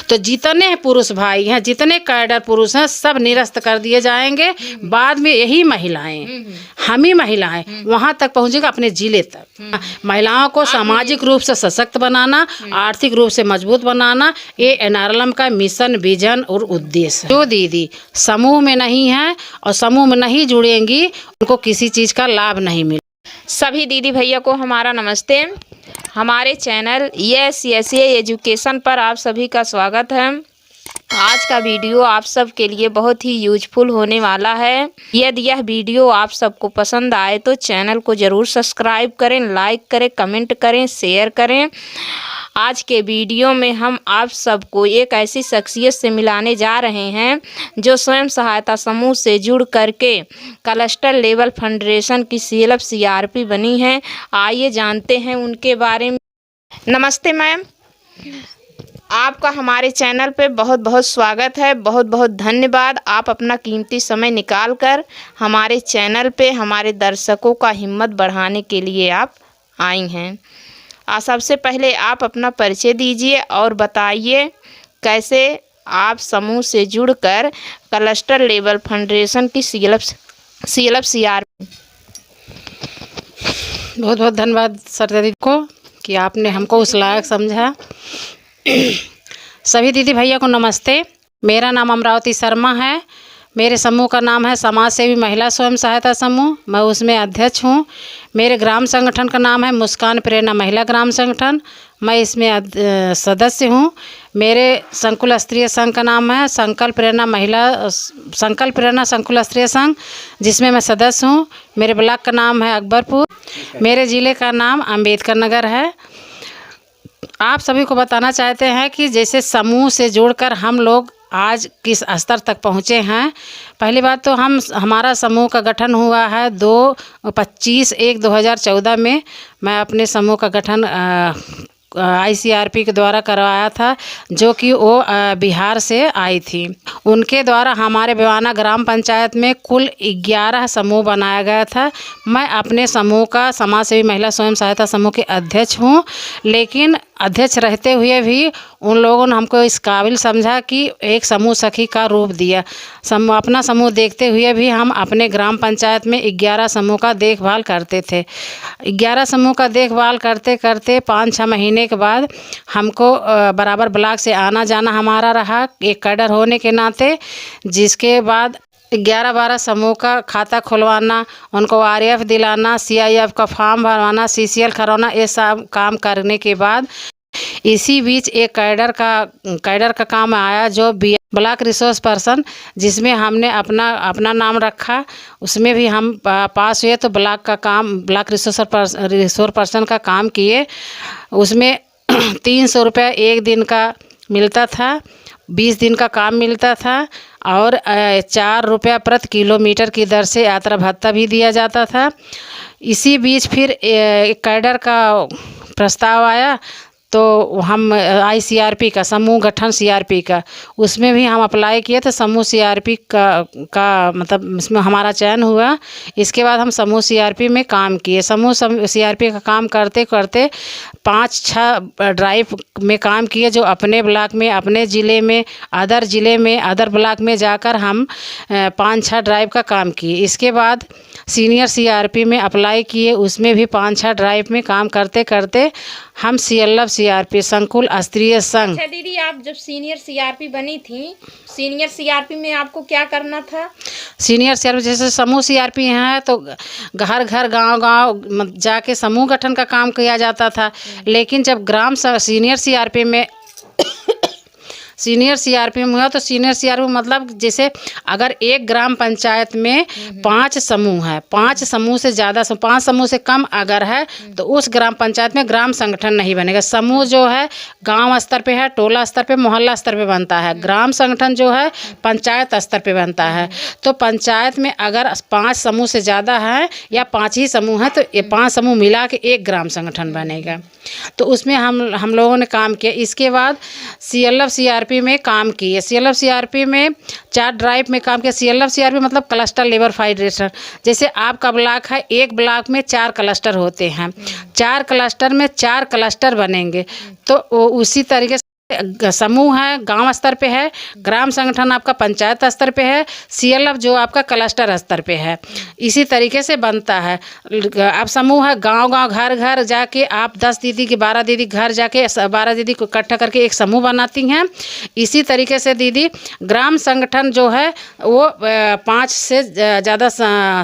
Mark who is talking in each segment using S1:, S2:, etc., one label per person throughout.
S1: तो जितने पुरुष भाई हैं, जितने कैडर पुरुष हैं, सब निरस्त कर दिए जाएंगे। बाद में यही महिलाएं, हम ही महिलाएं वहां तक पहुंचेंगे, अपने जिले तक। महिलाओं को सामाजिक रूप से सशक्त बनाना, आर्थिक रूप से मजबूत बनाना, ये NRLM का मिशन, विजन और उद्देश्य है। जो दीदी समूह में नहीं है और समूह में नहीं जुड़ेंगी, उनको किसी चीज का लाभ नहीं मिलेगा।
S2: सभी दीदी भैया को हमारा नमस्ते। हमारे चैनल यस ये एजुकेशन पर आप सभी का स्वागत है। आज का वीडियो आप सब के लिए बहुत ही यूजफुल होने वाला है। यदि यह वीडियो आप सबको पसंद आए तो चैनल को ज़रूर सब्सक्राइब करें, लाइक करें, कमेंट करें, शेयर करें। आज के वीडियो में हम आप सबको एक ऐसी शख्सियत से मिलाने जा रहे हैं जो स्वयं सहायता समूह से जुड़ करके क्लस्टर लेवल फंडरेशन की CRP बनी है। आइए जानते हैं उनके बारे में। नमस्ते मैम, आपका हमारे चैनल पे बहुत बहुत स्वागत है। बहुत बहुत धन्यवाद, आप अपना कीमती समय निकाल कर हमारे चैनल पे हमारे दर्शकों का हिम्मत बढ़ाने के लिए आप आई हैं। सबसे पहले आप अपना परिचय दीजिए और बताइए कैसे आप समूह से जुड़कर क्लस्टर लेवल फंडरेशन की CRP।
S1: बहुत बहुत धन्यवाद सर दीदी को कि आपने हमको उस लायक समझा। सभी दीदी भैया को नमस्ते। मेरा नाम अमरावती शर्मा है। मेरे समूह का नाम है समाज सेवी महिला स्वयं सहायता समूह। मैं उसमें अध्यक्ष हूँ। मेरे ग्राम संगठन का नाम है मुस्कान प्रेरणा महिला ग्राम संगठन। मैं इसमें सदस्य हूँ। मेरे संकुल स्त्रीय संघ का नाम है संकल्प प्रेरणा संकुल स्त्रीय संघ, जिसमें मैं सदस्य हूँ। मेरे ब्लॉक का नाम है अकबरपुर। मेरे ज़िले का नाम अम्बेडकर नगर है। आप सभी को बताना चाहते हैं कि जैसे समूह से जुड़कर हम लोग आज किस स्तर तक पहुँचे हैं। पहली बात तो हमारा समूह का गठन हुआ है 25/1/2014 में। मैं अपने समूह का गठन ICRP के द्वारा करवाया था, जो कि वो बिहार से आई थी। उनके द्वारा हमारे बेवाना ग्राम पंचायत में कुल 11 समूह बनाया गया था। मैं अपने समूह का समाज सेवी महिला स्वयं सहायता समूह के अध्यक्ष हूँ। लेकिन अध्यक्ष रहते हुए भी उन लोगों ने हमको इस काबिल समझा कि एक समूह सखी का रूप दिया। अपना समूह देखते हुए भी हम अपने ग्राम पंचायत में 11 समूह का देखभाल करते थे। 11 समूह का देखभाल करते करते 5-6 महीने के बाद हमको बराबर ब्लॉक से आना जाना हमारा रहा, एक कैडर होने के नाते। जिसके बाद 11-12 समूह का खाता खुलवाना, उनको RF दिलाना, CIF का फॉर्म भरवाना, CCL करवाना, ये सब काम करने के बाद इसी बीच एक कैडर का काम आया, जो ब्लॉक रिसोर्स पर्सन, जिसमें हमने अपना नाम रखा। उसमें भी हम पास हुए तो ब्लॉक रिसोर्स पर्सन का काम किए। उसमें 300 रुपये एक दिन का मिलता था, 20 दिन का काम मिलता था और 4 रुपया प्रति किलोमीटर की दर से यात्रा भत्ता भी दिया जाता था। इसी बीच फिर एक कैडर का प्रस्ताव आया, तो हम ICRP का समूह गठन CRP का, उसमें भी हम अप्लाई किए थे। समूह CRP का मतलब इसमें हमारा चयन हुआ। इसके बाद हम समूह CRP में काम किए। समूह CRP का काम करते करते 5-6 ड्राइव में काम किए, जो अपने ब्लॉक में, अपने ज़िले में, अदर ब्लॉक में जाकर हम 5-6 ड्राइव का काम किए। इसके बाद सीनियर CRP में अप्लाई किए। उसमें भी 5-6 ड्राइव में काम करते करते हम CRP संकुल स्त्रीय संघ।
S2: अच्छा दीदी, आप जब सीनियर CRP बनी थी, सीनियर CRP में आपको क्या करना था?
S1: सीनियर CRP जैसे समूह CRP हैं तो घर घर गांव जाके समूह गठन का काम किया जाता था। लेकिन जब सीनियर CRP में हुआ तो सीनियर CRP मतलब जैसे अगर एक ग्राम पंचायत में 5 समूह है, 5 समूह से ज़्यादा 5 समूह से कम अगर है तो उस ग्राम पंचायत में ग्राम संगठन नहीं बनेगा। समूह जो है गांव स्तर पे है, टोला स्तर पे, मोहल्ला स्तर पे बनता है। ग्राम संगठन जो है पंचायत स्तर पे बनता है। तो पंचायत में अगर 5 समूह से ज़्यादा है या 5 ही समूह है तो ये 5 समूह मिला के एक ग्राम संगठन बनेगा। तो उसमें हम लोगों ने काम किया। इसके बाद CRP में काम किए। CRP में 4 ड्राइव में काम किया। CRP मतलब क्लस्टर लेवल फेडरेशन। जैसे आपका ब्लॉक है, एक ब्लॉक में 4 क्लस्टर होते हैं, 4 क्लस्टर में 4 क्लस्टर बनेंगे। तो उसी तरीके से समूह है गांव स्तर पे है, ग्राम संगठन आपका पंचायत स्तर पे है, CLF जो आपका क्लस्टर स्तर पे है। इसी तरीके से बनता है। अब समूह है गांव-गांव घर-घर जाके आप 10 दीदी की 12 दीदी घर जाके 12 दीदी को इकट्ठा करके एक समूह बनाती हैं। इसी तरीके से दीदी ग्राम संगठन जो है वो 5 से ज़्यादा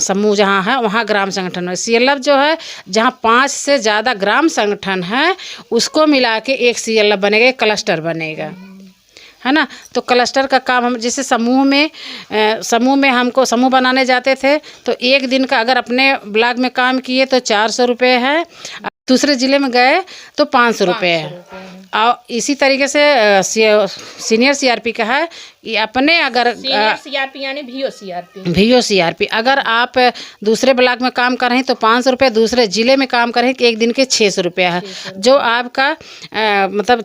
S1: समूह जहाँ है वहाँ ग्राम संगठन है। CLF जो है जहाँ 5 से ज़्यादा ग्राम संगठन है उसको मिला के एक CLF बनेगा, एक क्लस्टर बनेगा, है ना। तो क्लस्टर का काम हम जैसे समूह में हमको समूह बनाने जाते थे तो एक दिन का अगर अपने ब्लॉक में काम किए तो 400 रुपये है, दूसरे ज़िले में गए तो 500 रुपये है। और इसी तरीके से सीनियर CRP का है कि अपने अगर
S2: CRP यानी
S1: VOCRP अगर आप दूसरे ब्लॉक में काम कर रहे हैं तो 500 रुपये, दूसरे ज़िले में काम कर रहे हैं कि एक दिन के 600 रुपये है, जो आपका मतलब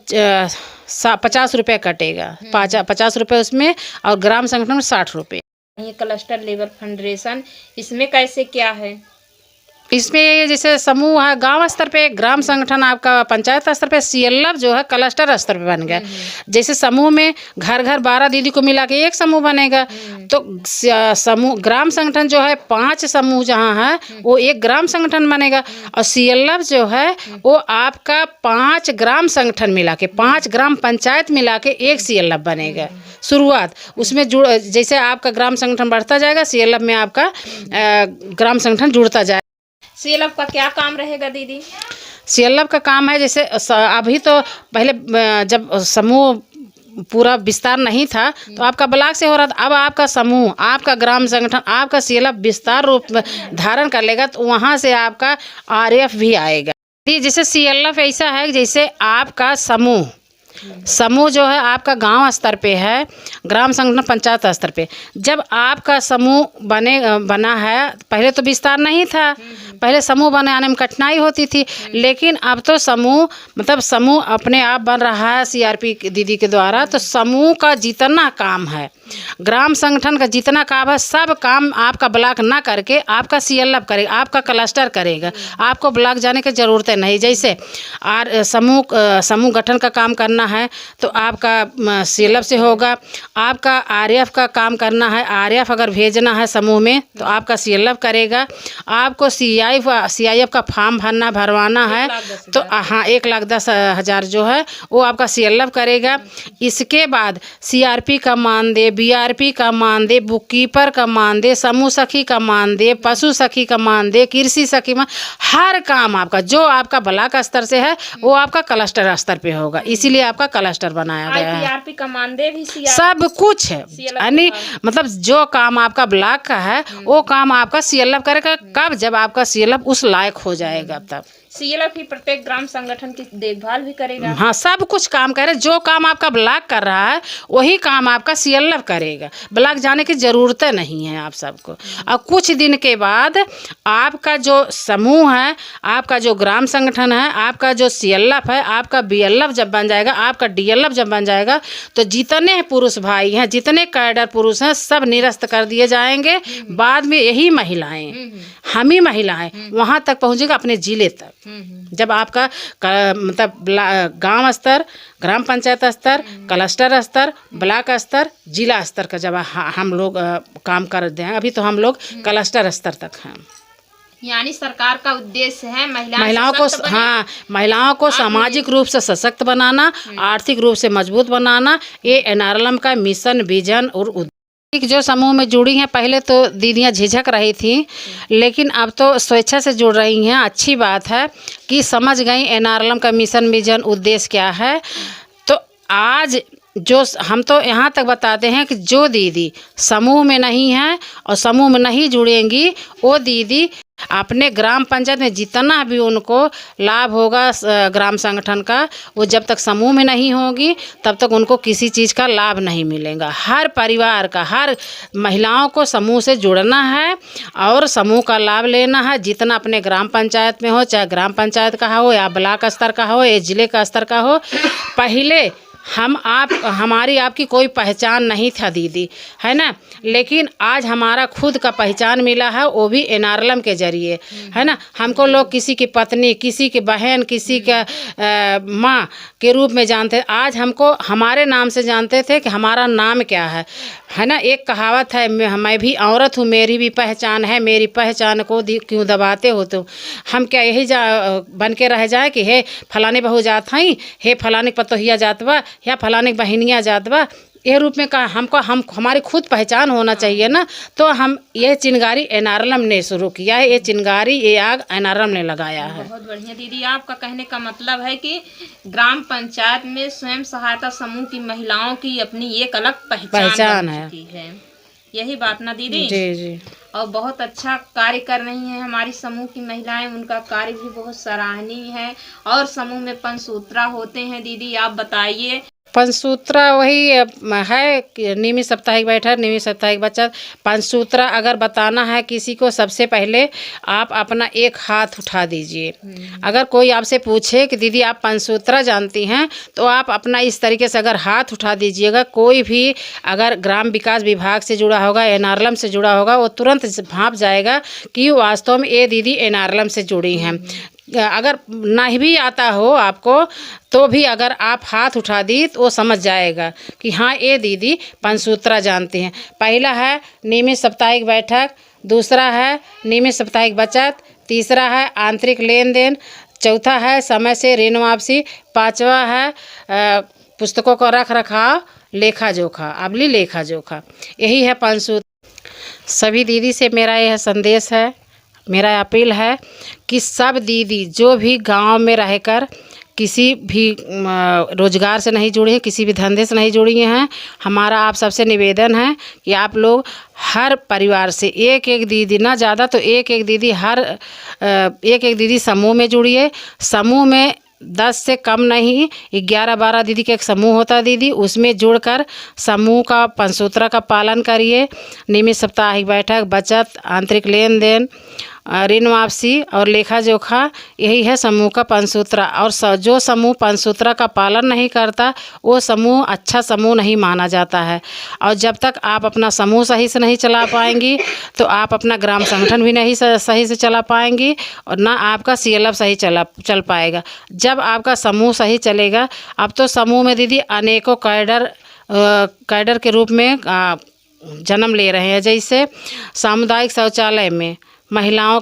S1: 50 रुपये कटेगा, 50 रुपये उसमें, और ग्राम संगठन में 60 रुपये।
S2: ये क्लस्टर लेवल फंडरेशन इसमें कैसे क्या है?
S1: इसमें जैसे समूह है गांव स्तर पे, ग्राम संगठन आपका पंचायत स्तर पे, CLF जो है क्लस्टर स्तर पे बन गया। जैसे समूह में घर घर 12 दीदी को मिला के एक समूह बनेगा, तो समूह ग्राम संगठन जो है 5 समूह जहाँ है वो एक ग्राम संगठन बनेगा, और CLF जो है वो आपका 5 ग्राम संगठन मिला के, 5 ग्राम पंचायत मिला के एक CLF बनेगा। शुरुआत उसमें जैसे आपका ग्राम संगठन बढ़ता जाएगा CLF में आपका ग्राम संगठन जुड़ता जाएगा।
S2: CLF का क्या काम रहेगा दीदी?
S1: CLF का काम है जैसे अभी तो पहले जब समूह पूरा विस्तार नहीं था तो आपका ब्लॉक से हो रहा था, अब आपका समूह, आपका ग्राम संगठन, आपका CLF विस्तार रूप धारण कर लेगा तो वहाँ से आपका RF भी आएगा। जैसे CLF ऐसा है जैसे आपका समूह जो है आपका गांव स्तर पे है, ग्राम संगठन पंचायत स्तर पे। जब आपका समूह बना है, पहले तो विस्तार नहीं था, पहले समूह बनाने में कठिनाई होती थी, लेकिन अब तो समूह अपने आप बन रहा है CRP दीदी के द्वारा। तो समूह का जितना काम है, ग्राम संगठन का जितना काम है, सब काम आपका ब्लॉक ना करके आपका CLF करेगा, आपका क्लस्टर करेगा, आपको ब्लॉक जाने की ज़रूरत नहीं। जैसे समूह गठन का काम करना है तो आपका CLF से होगा, आपका RF का काम करना है, RF अगर भेजना है समूह में तो आपका CLF करेगा, आपको CIF का फॉर्म भरवाना है तो हाँ 1,10,000 जो है वो आपका CLF करेगा। इसके बाद CRP का मानदेय, BRP का मानदेय, बुक कीपर का मानदेय, समूह सखी का मानदेय, पशु सखी का मानदेय, कृषि सखी हर काम आपका जो आपका ब्लॉक स्तर से है वो आपका क्लस्टर स्तर पे होगा, इसीलिए आपका क्लस्टर बनाया गया है।
S2: IPRP का मानदेय भी
S1: सब कुछ है, यानी मतलब जो काम आपका ब्लॉक का है वो काम आपका CLF करेगा। कब? जब आपका CLF उस लायक हो जाएगा तब।
S2: CLF ही प्रत्येक ग्राम संगठन की देखभाल भी करेगा।
S1: हाँ, सब कुछ काम करे, जो काम आपका ब्लॉक कर रहा है वही काम आपका CLF करेगा, ब्लॉक जाने की ज़रूरत नहीं है आप सबको। और कुछ दिन के बाद आपका जो समूह है, आपका जो ग्राम संगठन है, आपका जो CLF है, आपका BLF जब बन जाएगा, आपका DLF जब बन जाएगा तो जितने पुरुष भाई हैं, जितने कैडर पुरुष हैं, सब निरस्त कर दिए जाएंगे। बाद में यही महिलाएं, हम ही महिलाएं वहाँ तक पहुँचेगा अपने ज़िले तक। जब आपका मतलब गांव स्तर, ग्राम पंचायत स्तर, क्लस्टर स्तर, ब्लॉक स्तर, जिला स्तर का जब हम लोग काम करते हैं, अभी तो हम लोग क्लस्टर स्तर तक हैं।
S2: यानी सरकार का उद्देश्य है
S1: महिलाओं को सामाजिक रूप से सशक्त बनाना, आर्थिक रूप से मजबूत बनाना, ये NRLM का मिशन, विजन और जो समूह में जुड़ी हैं। पहले तो दीदियां झिझक रही थी, लेकिन अब तो स्वेच्छा से जुड़ रही हैं। अच्छी बात है कि समझ गई NRLM का मिशन, विजन, उद्देश्य क्या है। तो आज जो हम तो यहाँ तक बताते हैं कि जो दीदी समूह में नहीं है और समूह में नहीं जुड़ेंगी, वो दीदी अपने ग्राम पंचायत में जितना भी उनको लाभ होगा ग्राम संगठन का, वो जब तक समूह में नहीं होगी तब तक उनको किसी चीज़ का लाभ नहीं मिलेगा। हर परिवार का, हर महिलाओं को समूह से जुड़ना है और समूह का लाभ लेना है। जितना अपने ग्राम पंचायत में हो, चाहे ग्राम पंचायत का हो या ब्लॉक स्तर का हो या जिले का स्तर का हो, पहले हमारी आपकी कोई पहचान नहीं था दीदी, है ना। लेकिन आज हमारा खुद का पहचान मिला है, वो भी एनआरएलएम के जरिए, है ना। हमको लोग किसी की पत्नी, किसी की बहन, किसी का माँ के रूप में जानते, आज हमको हमारे नाम से जानते थे कि हमारा नाम क्या है ना। एक कहावत है, मैं भी औरत हूँ, मेरी भी पहचान है, मेरी पहचान को क्यों दबाते हो तुम। हम क्या यही बन के रह जाए कि हे फलाने बहू जात हई, हे फलाने पतोहिया जात बा, या फलाने बहनिया जात बा। ये रूप में कहा हम हमारी खुद पहचान होना चाहिए ना। तो हम ये चिंगारी एनआरएलएम ने शुरू किया है, ये चिंगारी, ये आग एनआरएलएम ने लगाया है।
S2: बहुत बढ़िया दीदी, आपका कहने का मतलब है कि ग्राम पंचायत में स्वयं सहायता समूह की महिलाओं की अपनी एक अलग पहचान बन चुकी है। यही बात ना दीदी?
S1: जी जी।
S2: और बहुत अच्छा कार्य कर रही हैं हमारी समूह की महिलाएं, उनका कार्य भी बहुत सराहनीय है। और समूह में पंचसूत्रा होते हैं दीदी, आप बताइए।
S1: पंचसूत्रा वही है कि नियमित साप्ताहिक बैठक, नियमित साप्ताहिक बचत। पंचसूत्रा अगर बताना है किसी को, सबसे पहले आप अपना एक हाथ उठा दीजिए। अगर कोई आपसे पूछे कि दीदी आप पंचसूत्रा जानती हैं, तो आप अपना इस तरीके से अगर हाथ उठा दीजिएगा। कोई भी अगर ग्राम विकास विभाग से जुड़ा होगा, एनआरएलएम से जुड़ा होगा, वो तुरंत भांप जाएगा कि वास्तव में ये दीदी एनआरएलएम से जुड़ी हैं। अगर नहीं भी आता हो आपको, तो भी अगर आप हाथ उठा दी तो वो समझ जाएगा कि हाँ ये दीदी पंचसूत्रा जानती हैं। पहला है नियमित साप्ताहिक बैठक, दूसरा है नियमित साप्ताहिक बचत, तीसरा है आंतरिक लेन देन, चौथा है समय से ऋण वापसी, पांचवा है पुस्तकों का रख रखाव, लेखा जोखा, अबली लेखा जोखा। यही है पंचसूत्र। सभी दीदी से मेरा यह संदेश है, मेरा अपील है कि सब दीदी जो भी गांव में रहकर किसी भी रोजगार से नहीं जुड़ी हैं, किसी भी धंधे से नहीं जुड़ी हैं, हमारा आप सबसे निवेदन है कि आप लोग हर परिवार से एक एक दीदी, ना ज़्यादा तो एक एक दीदी, एक एक दीदी समूह में जुड़िए। समूह में 10 से कम नहीं, 11-12 दीदी का एक समूह होता है दीदी, उसमें जुड़कर समूह का पंचसूत्रा का पालन करिए। नियमित साप्ताहिक बैठक, बचत, आंतरिक लेन देन, ऋण वापसी और लेखा जोखा, यही है समूह का पंचसूत्रा। और जो समूह पंचसूत्रा का पालन नहीं करता, वो समूह अच्छा समूह नहीं माना जाता है। और जब तक आप अपना समूह सही से नहीं चला पाएंगी, तो आप अपना ग्राम संगठन भी नहीं सही से चला पाएंगी, और ना आपका सीएलएफ सही चल पाएगा। जब आपका समूह सही चलेगा, अब तो समूह में दीदी अनेकों कैडर के रूप में जन्म ले रहे हैं। जैसे सामुदायिक शौचालय में महिलाओं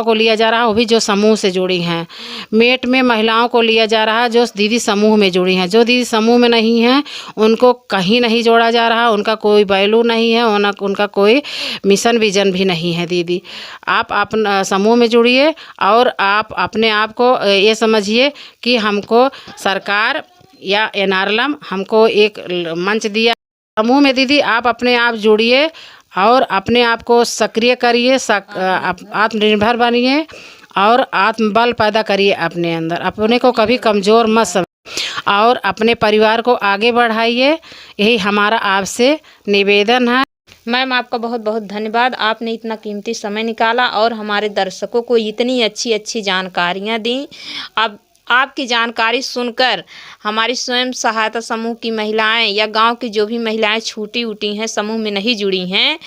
S1: को लिया जा रहा है, वो भी जो समूह से जुड़ी हैं। मेट में महिलाओं को लिया जा रहा है जो दीदी समूह में जुड़ी हैं। जो दीदी समूह में नहीं हैं, उनको कहीं नहीं जोड़ा जा रहा, उनका कोई वैल्यू नहीं है, उनका कोई मिशन विजन भी नहीं है। दीदी आप अपना समूह में जुड़िए, और आप अपने आप को ये समझिए कि हमको सरकार या एनआरएलएम हमको एक मंच दिया। समूह में दीदी आप अपने आप जुड़िए और अपने आप को सक्रिय करिए, आत्मनिर्भर बनिए और आत्मबल पैदा करिए अपने अंदर। अपने को कभी कमज़ोर मत समझिए और अपने परिवार को आगे बढ़ाइए। यही हमारा आपसे निवेदन है।
S2: मैम आपका बहुत बहुत धन्यवाद, आपने इतना कीमती समय निकाला और हमारे दर्शकों को इतनी अच्छी अच्छी जानकारियाँ दी। अब आपकी जानकारी सुनकर हमारी स्वयं सहायता समूह की महिलाएं या गांव की जो भी महिलाएं छूटी उटी हैं, समूह में नहीं जुड़ी हैं,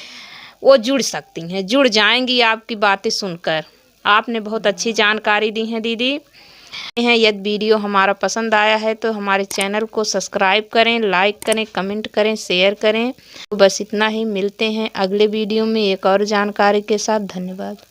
S2: वो जुड़ सकती हैं, जुड़ जाएंगी आपकी बातें सुनकर। आपने बहुत अच्छी जानकारी दी है दीदी। यदि वीडियो हमारा पसंद आया है तो हमारे चैनल को सब्सक्राइब करें, लाइक करें, कमेंट करें, शेयर करें। तो बस इतना ही, मिलते हैं अगले वीडियो में एक और जानकारी के साथ। धन्यवाद।